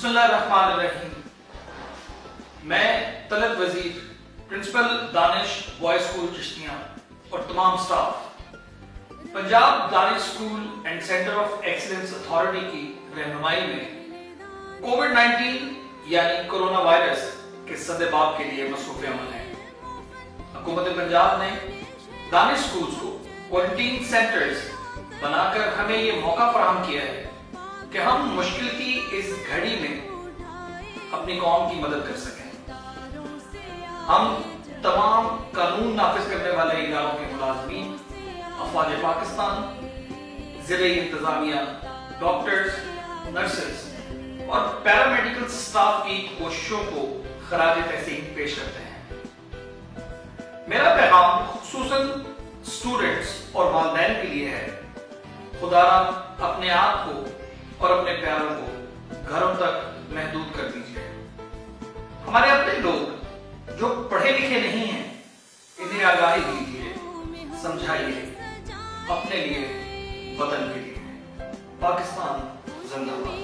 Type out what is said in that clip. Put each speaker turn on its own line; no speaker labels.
بسم اللہ الرحمن الرحیم. میں طلعت وزیر پرنسپل دانش بوائز اسکول چشتیاں اور تمام staff Punjab Danish school and centre of excellence authority کی رہنمائی میں کووڈ-19 یعنی کرونا وائرس کے سد باب کے لیے مصروف عمل ہیں. حکومت پنجاب نے دانش اسکولز کو کوارنٹین سینٹرز بنا کر ہمیں یہ موقع فراہم کیا ہے کہ ہم مشکل کی اس گھڑی میں اپنی قوم کی مدد کر سکیں. ہم تمام قانون نافذ کرنے والے اداروں کے ملازمین، افواج پاکستان، ضلعی انتظامیہ، ڈاکٹرز، نرسز اور پیرامیڈیکل سٹاف کی کوششوں کو خراج تحسین پیش کرتے ہیں. میرا پیغام خصوصاً اسٹوڈنٹس اور والدین کے لیے ہے: خدا را اپنے آپ کو اور اپنے پیاروں کو گھروں تک محدود کر دیجیے. ہمارے اپنے لوگ جو پڑھے لکھے نہیں ہیں انہیں آگاہی دیجیے، سمجھائیے، اپنے لیے، وطن کے لیے. پاکستان زندہ باد.